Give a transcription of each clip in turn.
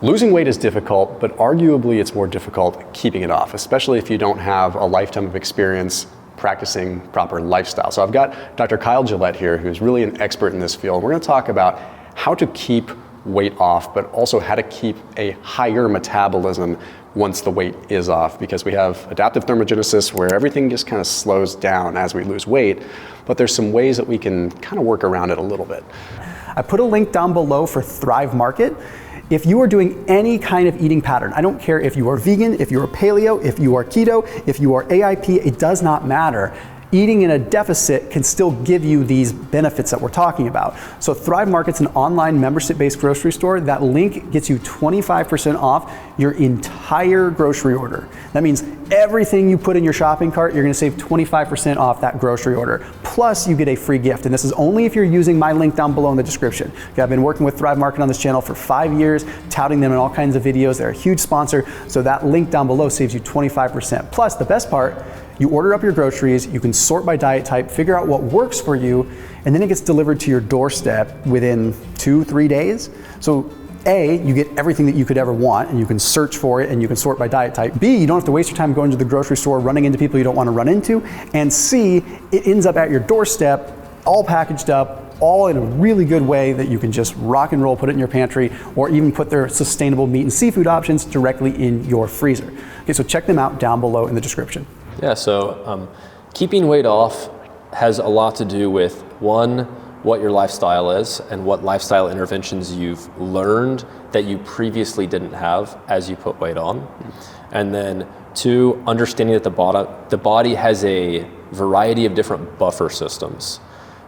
Losing weight is difficult, but arguably it's more difficult keeping it off, especially if you don't have a lifetime of experience practicing proper lifestyle. So I've got Dr. Kyle Gillett here, who's really an expert in this field. We're going to talk about how to keep weight off, but also how to keep a higher metabolism once the weight is off, because we have adaptive thermogenesis where everything just kind of slows down as we lose weight, but there's some ways that we can kind of work around it a little bit. I put a link down below for Thrive Market. If you are doing any kind of eating pattern, I don't care if you are vegan, if you are paleo, if you are keto, if you are AIP, it does not matter. Eating in a deficit can still give you these benefits that we're talking about. So Thrive Market's an online membership-based grocery store. That link gets you 25% off your entire grocery order. That means everything you put in your shopping cart, you're gonna save 25% off that grocery order. Plus you get a free gift. And this is only if you're using my link down below in the description. Okay, I've been working with Thrive Market on this channel for 5 years, touting them in all kinds of videos. They're a huge sponsor. So that link down below saves you 25%. Plus the best part, you order up your groceries, you can sort by diet type, figure out what works for you, and then it gets delivered to your doorstep within 2-3 days. So A, you get everything that you could ever want, and you can search for it, and you can sort by diet type. B, you don't have to waste your time going to the grocery store, running into people you don't want to run into. And C, it ends up at your doorstep, all packaged up, all in a really good way that you can just rock and roll, put it in your pantry, or even put their sustainable meat and seafood options directly in your freezer. Okay, so check them out down below in the description. Yeah, so keeping weight off has a lot to do with, one, what your lifestyle is and what lifestyle interventions you've learned that you previously didn't have as you put weight on. And then two, understanding that the body has a variety of different buffer systems.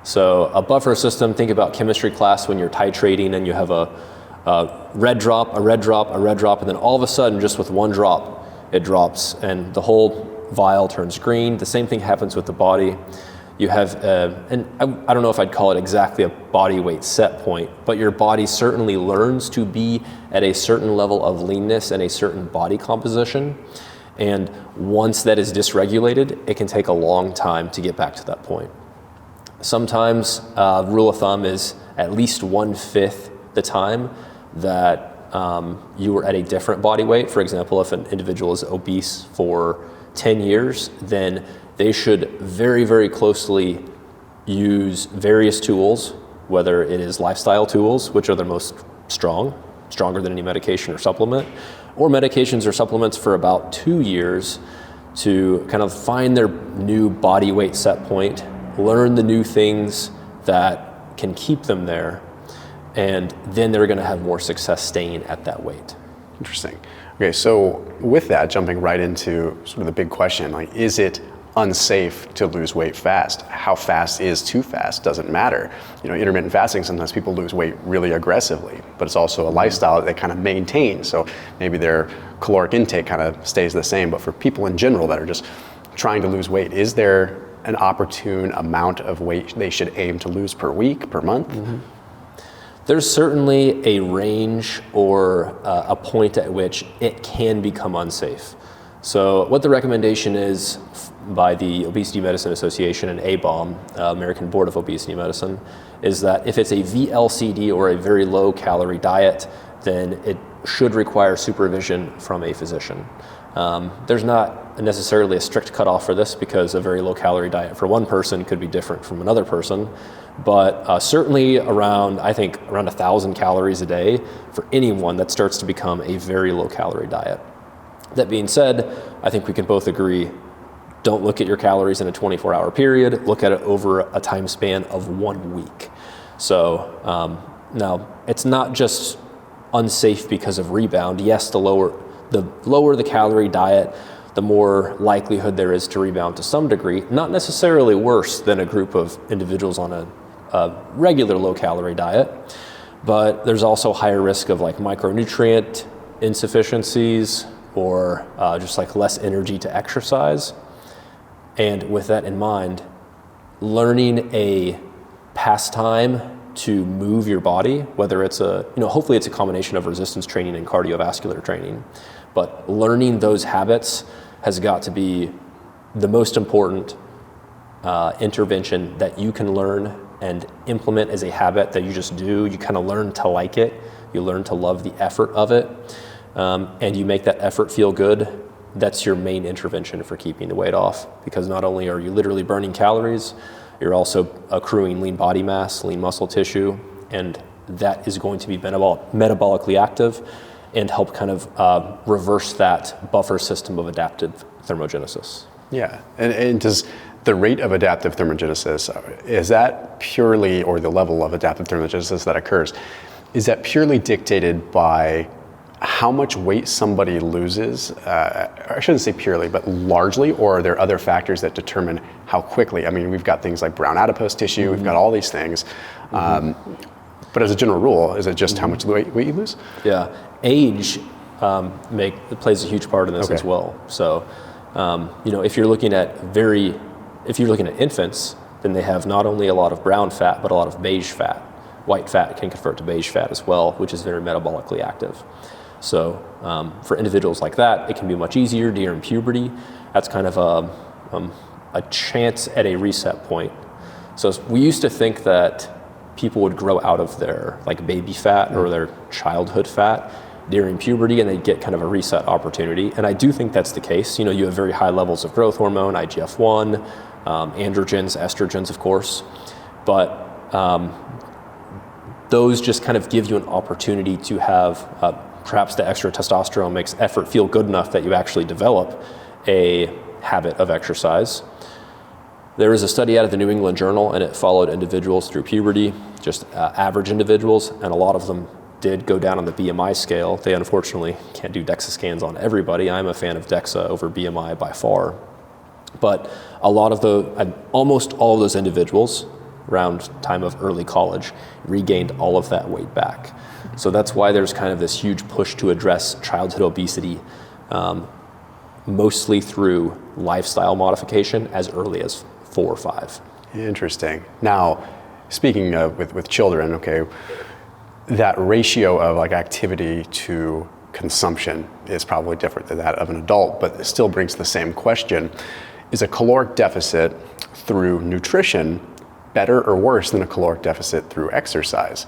So a buffer system, think about chemistry class when you're titrating and you have a red drop, a red drop, a red drop, and then all of a sudden just with one drop, it drops and the whole vial turns green. The same thing happens with the body. You have, and I don't know if I'd call it exactly a body weight set point, but your body certainly learns to be at a certain level of leanness and a certain body composition. And once that is dysregulated, it can take a long time to get back to that point. Sometimes, rule of thumb is at least 1/5 the time that you were at a different body weight. For example, if an individual is obese for 10 years, then they should very, very closely use various tools, whether it is lifestyle tools, which are the most stronger than any medication or supplement, or medications or supplements for about 2 years to kind of find their new body weight set point, learn the new things that can keep them there, and then they're gonna have more success staying at that weight. Interesting. Okay, so with that, jumping right into sort of the big question, like, is it unsafe to lose weight fast? How fast is too fast? Doesn't matter. You know, intermittent fasting, sometimes people lose weight really aggressively, but it's also a lifestyle that they kind of maintain. So maybe their caloric intake kind of stays the same, but for people in general that are just trying to lose weight, is there an opportune amount of weight they should aim to lose per week, per month? Mm-hmm. There's certainly a range or a point at which it can become unsafe. So what the recommendation is by the Obesity Medicine Association and ABOM, American Board of Obesity Medicine, is that if it's a VLCD or a very low calorie diet, then it should require supervision from a physician. There's not necessarily a strict cutoff for this because a very low calorie diet for one person could be different from another person. But certainly around 1,000 calories a day for anyone that starts to become a very low calorie diet. That being said, I think we can both agree, don't look at your calories in a 24-hour period, look at it over a time span of 1 week. So now it's not just unsafe because of rebound. Yes, the lower the calorie diet, the more likelihood there is to rebound to some degree, not necessarily worse than a group of individuals on a regular low-calorie diet, but there's also higher risk of like micronutrient insufficiencies or just like less energy to exercise. And with that in mind, learning a pastime to move your body, whether it's hopefully it's a combination of resistance training and cardiovascular training, but learning those habits has got to be the most important intervention that you can learn and implement as a habit that you just do. You kind of learn to like it. you learn to love the effort of it, and you make that effort feel good, that's your main intervention for keeping the weight off. Because not only are you literally burning calories, you're also accruing lean body mass, lean muscle tissue, and that is going to be metabolically active and help kind of reverse that buffer system of adaptive thermogenesis. Yeah, and does the rate of adaptive thermogenesis, is that purely, or the level of adaptive thermogenesis that occurs, is that purely dictated by how much weight somebody loses? I shouldn't say purely, but largely, or are there other factors that determine how quickly? I mean, we've got things like brown adipose tissue, we've got all these things. But as a general rule, is it just how much weight you lose? Yeah, age plays a huge part in this as well. So, if you're looking at infants, then they have not only a lot of brown fat, but a lot of beige fat. White fat can convert to beige fat as well, which is very metabolically active. So for individuals like that, it can be much easier during puberty. That's kind of a chance at a reset point. So we used to think that people would grow out of their like baby fat or their childhood fat during puberty, and they'd get kind of a reset opportunity. And I do think that's the case. You have very high levels of growth hormone, IGF-1, androgens, estrogens, of course. But those just kind of give you an opportunity to have perhaps the extra testosterone makes effort feel good enough that you actually develop a habit of exercise. There was a study out of the New England Journal, and it followed individuals through puberty, just average individuals, and a lot of them did go down on the BMI scale. They unfortunately can't do DEXA scans on everybody. I'm a fan of DEXA over BMI by far. But almost all of those individuals around time of early college regained all of that weight back. So that's why there's kind of this huge push to address childhood obesity, mostly through lifestyle modification as early as 4 or 5. Interesting. Now, speaking of with children, that ratio of like activity to consumption is probably different than that of an adult, but it still brings the same question. Is a caloric deficit through nutrition better or worse than a caloric deficit through exercise?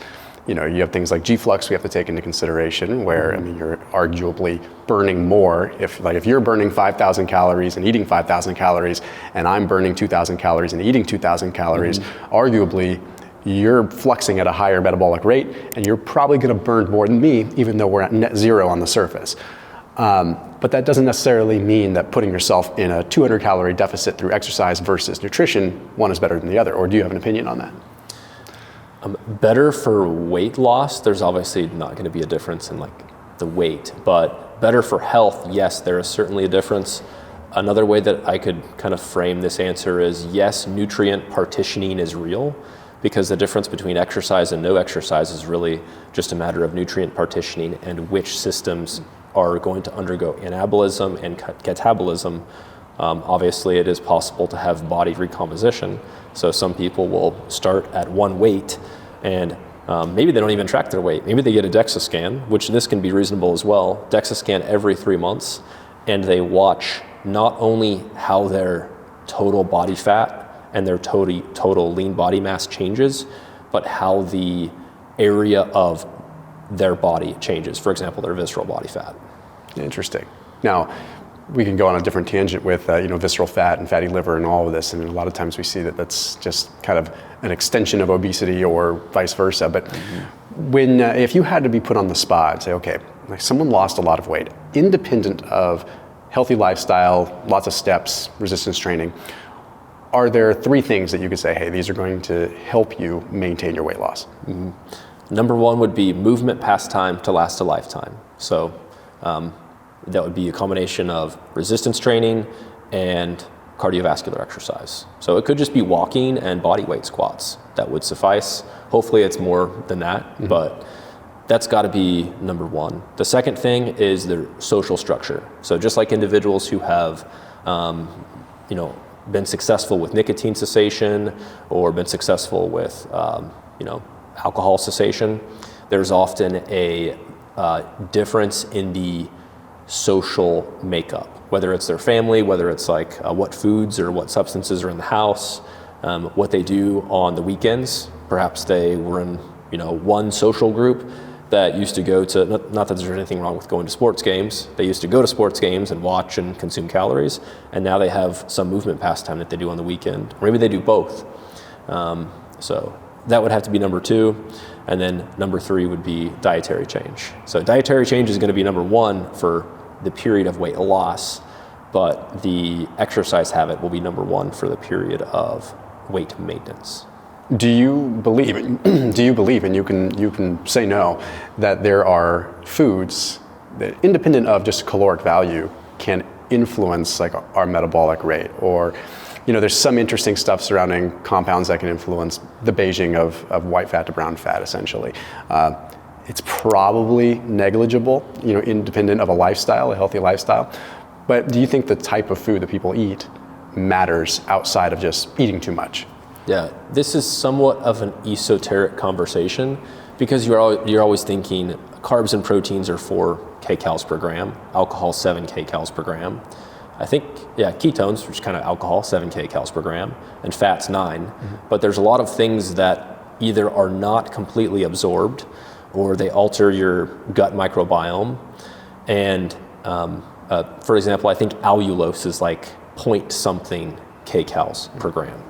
You have things like G-flux we have to take into consideration, where you're arguably burning more. If you're burning 5,000 calories and eating 5,000 calories, and I'm burning 2,000 calories and eating 2,000 calories, arguably you're fluxing at a higher metabolic rate, and you're probably going to burn more than me, even though we're at net zero on the surface. But that doesn't necessarily mean that putting yourself in a 200 calorie deficit through exercise versus nutrition, one is better than the other. Or do you have an opinion on that? Better for weight loss, there's obviously not going to be a difference in the weight, but better for health, yes, there is certainly a difference. Another way that I could kind of frame this answer is, yes, nutrient partitioning is real, because the difference between exercise and no exercise is really just a matter of nutrient partitioning and which systems are going to undergo anabolism and catabolism. Obviously, it is possible to have body recomposition. So some people will start at one weight, and maybe they don't even track their weight. Maybe they get a DEXA scan, which this can be reasonable as well. DEXA scan every 3 months, and they watch not only how their total body fat and their total lean body mass changes, but how the area of their body changes. For example, their visceral body fat. Interesting. Now, we can go on a different tangent with visceral fat and fatty liver and all of this, and a lot of times we see that that's just kind of an extension of obesity or vice versa. But when if you had to be put on the spot and say, okay, someone lost a lot of weight, independent of healthy lifestyle, lots of steps, resistance training, are there 3 things that you could say, hey, these are going to help you maintain your weight loss? Number 1 would be movement pastime to last a lifetime. So that would be a combination of resistance training and cardiovascular exercise. So it could just be walking and body weight squats. That would suffice. Hopefully it's more than that, but that's got to be number 1. The second thing is the social structure. So just like individuals who have, been successful with nicotine cessation or been successful with, alcohol cessation, there's often a difference in the social makeup, whether it's their family, whether it's what foods or what substances are in the house, what they do on the weekends. Perhaps they were in one social group, that used to go to, not that there's anything wrong with going to sports games, they used to go to sports games and watch and consume calories, and now they have some movement pastime that they do on the weekend. Or maybe they do both. So that would have to be number 2. And then number 3 would be dietary change. So dietary change is going to be number 1 for the period of weight loss, but the exercise habit will be number 1 for the period of weight maintenance. Do you believe, and you can say no, that there are foods that, independent of just caloric value, can influence like our metabolic rate? Or, there's some interesting stuff surrounding compounds that can influence the beiging of white fat to brown fat, essentially. It's probably negligible, independent of a healthy lifestyle. But do you think the type of food that people eat matters outside of just eating too much? Yeah, this is somewhat of an esoteric conversation because you're always thinking carbs and proteins are 4 kcals per gram, alcohol 7 kcals per gram. I think, ketones, which is kind of alcohol, 7 kcals per gram, and fats 9. Mm-hmm. But there's a lot of things that either are not completely absorbed or they alter your gut microbiome. And for example, I think allulose is like point something kcals per gram.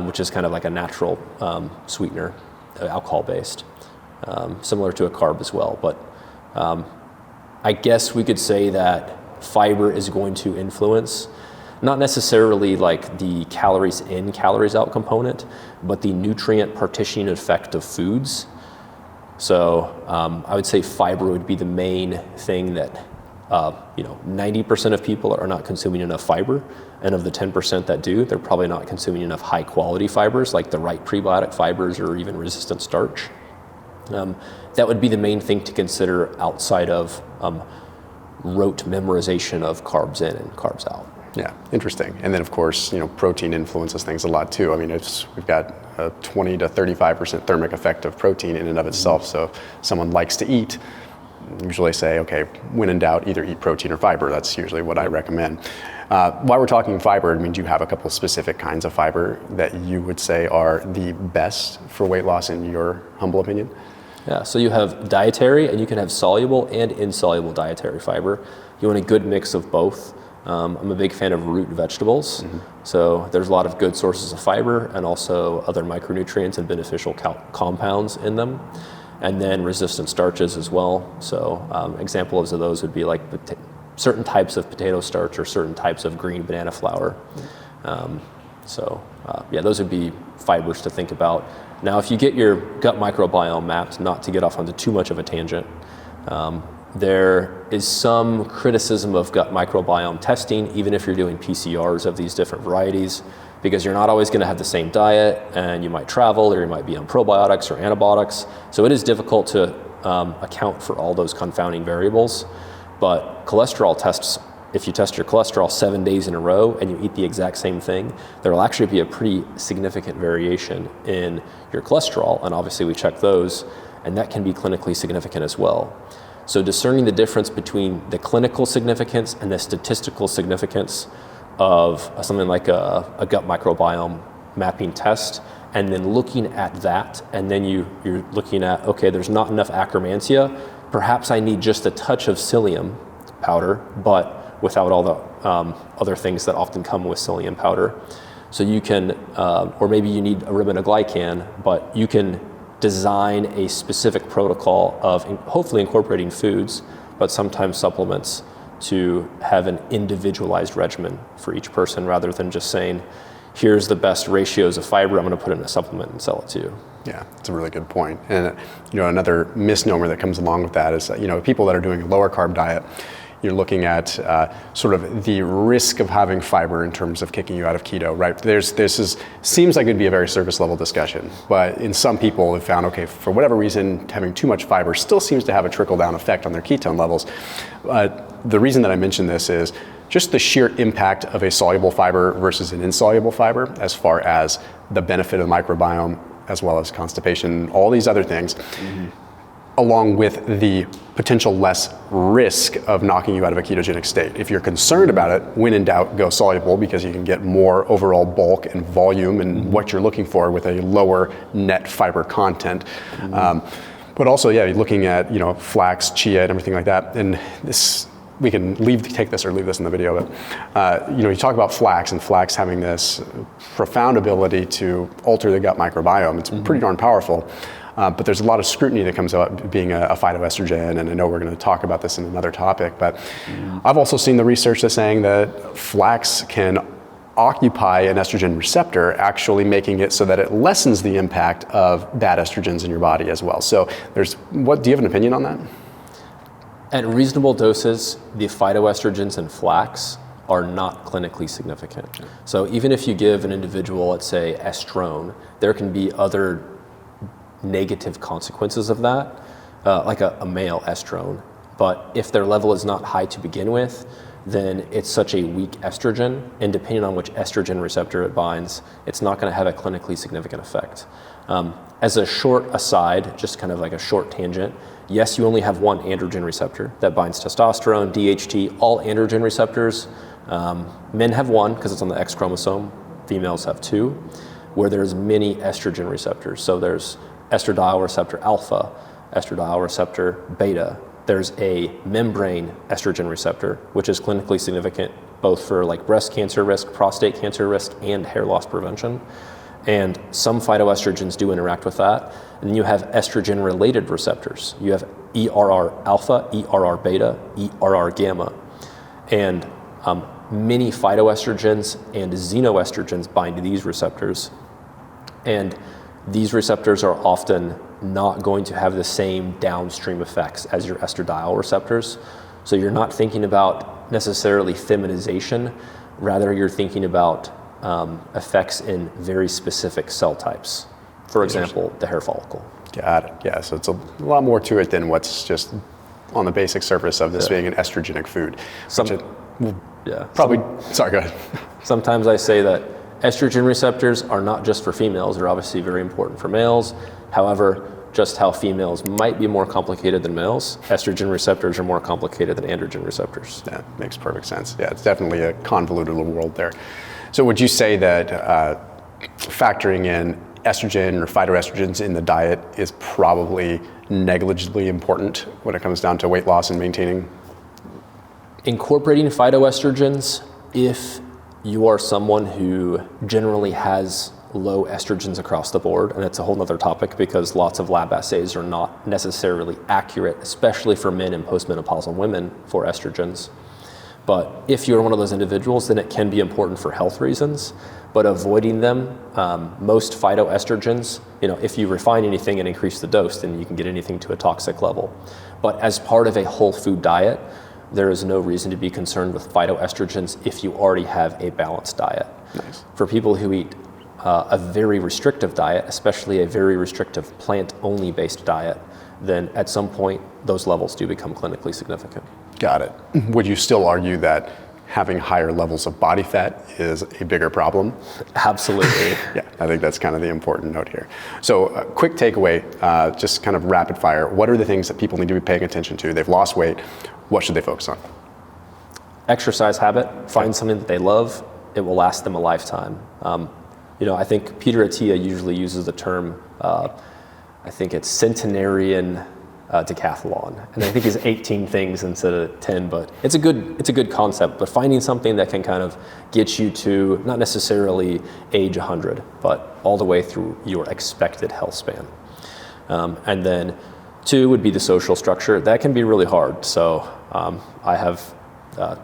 Which is kind of like a natural sweetener, alcohol-based, similar to a carb as well. But I guess we could say that fiber is going to influence, not necessarily like the calories in, calories out component, but the nutrient partitioning effect of foods. So I would say fiber would be the main thing that 90% of people are not consuming enough fiber, and of the 10% that do, they're probably not consuming enough high quality fibers like the right prebiotic fibers or even resistant starch. That would be the main thing to consider outside of rote memorization of carbs in and carbs out. Yeah, interesting. And then of course, protein influences things a lot too. I mean, we've got a 20 to 35% thermic effect of protein in and of itself. So if someone likes to eat, usually say, okay, when in doubt, either eat protein or fiber. That's usually what I recommend. While we're talking fiber, do you have a couple of specific kinds of fiber that you would say are the best for weight loss in your humble opinion? Yeah, so you have dietary, and you can have soluble and insoluble dietary fiber. You want a good mix of both. I'm a big fan of root vegetables. Mm-hmm. So there's a lot of good sources of fiber and also other micronutrients and beneficial compounds in them. And then resistant starches as well. So examples of those would be like certain types of potato starch or certain types of green banana flour. Those would be fibers to think about. Now, if you get your gut microbiome mapped, not to get off onto too much of a tangent, there is some criticism of gut microbiome testing, even if you're doing PCRs of these different varieties, because you're not always going to have the same diet, and you might travel, or you might be on probiotics or antibiotics. So it is difficult to account for all those confounding variables. But cholesterol tests, if you test your cholesterol 7 days in a row and you eat the exact same thing, there will actually be a pretty significant variation in your cholesterol. And obviously we check those, and that can be clinically significant as well. So discerning the difference between the clinical significance and the statistical significance of something like a gut microbiome mapping test, and then looking at that, and then you're looking at, okay, there's not enough Akkermansia, perhaps I need just a touch of psyllium powder, but without all the other things that often come with psyllium powder. So you can, or maybe you need a ribonoglycan, but you can design a specific protocol of hopefully incorporating foods, but sometimes supplements, to have an individualized regimen for each person, rather than just saying, here's the best ratios of fiber, I'm going to put it in a supplement and sell it to you. Yeah, that's a really good point. And another misnomer that comes along with that is, people that are doing a lower carb diet, you're looking at sort of the risk of having fiber in terms of kicking you out of keto, right? Seems like it'd be a very surface level discussion, but in some people have found, okay, for whatever reason, having too much fiber still seems to have a trickle down effect on their ketone levels. The reason that I mention this is just the sheer impact of a soluble fiber versus an insoluble fiber, as far as the benefit of the microbiome, as well as constipation, all these other things. Mm-hmm. Along with the potential less risk of knocking you out of a ketogenic state. If you're concerned about it, when in doubt, go soluble, because you can get more overall bulk and volume and what you're looking for with a lower net fiber content. Mm-hmm. But also, yeah, looking at, flax, chia, and everything like that. And this, we can take this or leave this in the video, but you talk about flax, and flax having this profound ability to alter the gut microbiome. It's pretty darn powerful. But there's a lot of scrutiny that comes about being a phytoestrogen, and I know we're going to talk about this in another topic, but I've also seen the research that's saying that flax can occupy an estrogen receptor, actually making it so that it lessens the impact of bad estrogens in your body as well. So do you have an opinion on that? At reasonable doses, the phytoestrogens in flax are not clinically significant. So even if you give an individual, let's say, estrone, there can be other negative consequences of that, like a male estrone. But if their level is not high to begin with, then it's such a weak estrogen, and depending on which estrogen receptor it binds, it's not going to have a clinically significant effect. As a short aside, just kind of like a short tangent, yes, you only have one androgen receptor that binds testosterone, DHT, all androgen receptors. Men have one because it's on the X chromosome, females have two, where there's many estrogen receptors. So there's estradiol receptor alpha, estradiol receptor beta. There's a membrane estrogen receptor, which is clinically significant both for like breast cancer risk, prostate cancer risk, and hair loss prevention. And some phytoestrogens do interact with that. And then you have estrogen-related receptors. You have ERR alpha, ERR beta, ERR gamma. And many phytoestrogens and xenoestrogens bind to these receptors. And these receptors are often not going to have the same downstream effects as your estradiol receptors. So you're not thinking about necessarily feminization, rather you're thinking about effects in very specific cell types. For example, the hair follicle. Got it. Yeah, so it's a lot more to it than what's just on the basic surface of this being an estrogenic food. Sorry, go ahead. Sometimes I say that estrogen receptors are not just for females, they're obviously very important for males. However, just how females might be more complicated than males, estrogen receptors are more complicated than androgen receptors. That makes perfect sense. Yeah, it's definitely a convoluted little world there. So would you say that factoring in estrogen or phytoestrogens in the diet is probably negligibly important when it comes down to weight loss and maintaining? Incorporating phytoestrogens, if you are someone who generally has low estrogens across the board, and it's a whole nother topic because lots of lab assays are not necessarily accurate, especially for men and postmenopausal women for estrogens. But if you're one of those individuals, then it can be important for health reasons, but avoiding them, most phytoestrogens, if you refine anything and increase the dose, then you can get anything to a toxic level. But as part of a whole food diet, there is no reason to be concerned with phytoestrogens if you already have a balanced diet. Nice. For people who eat a very restrictive diet, especially a very restrictive plant-only based diet, then at some point those levels do become clinically significant. Got it. Would you still argue that having higher levels of body fat is a bigger problem? Absolutely. Yeah, I think that's kind of the important note here. So quick takeaway, just kind of rapid fire. What are the things that people need to be paying attention to? They've lost weight. What should they focus on? Exercise habit. Find something that they love. It will last them a lifetime. I think Peter Attia usually uses the term, I think it's centenarian decathlon, and I think it's 18 things instead of 10, but it's a good concept. But finding something that can kind of get you to not necessarily age 100, but all the way through your expected health span. And then 2 would be the social structure. That can be really hard. So I have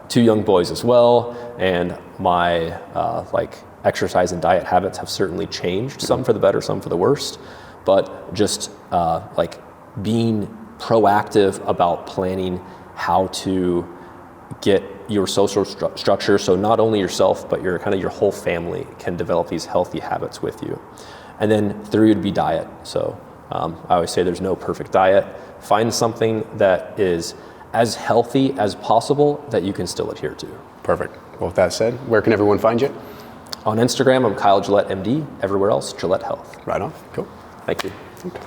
2 young boys as well, and my exercise and diet habits have certainly changed, some for the better, some for the worst. But just being proactive about planning how to get your social structure, so not only yourself, but your whole family can develop these healthy habits with you. And then 3 would be diet. So I always say there's no perfect diet. Find something that is as healthy as possible that you can still adhere to. Perfect. Well, with that said, where can everyone find you? On Instagram, I'm Kyle Gillett, MD. Everywhere else, Gillett Health. Right on. Cool. Thank you. Okay.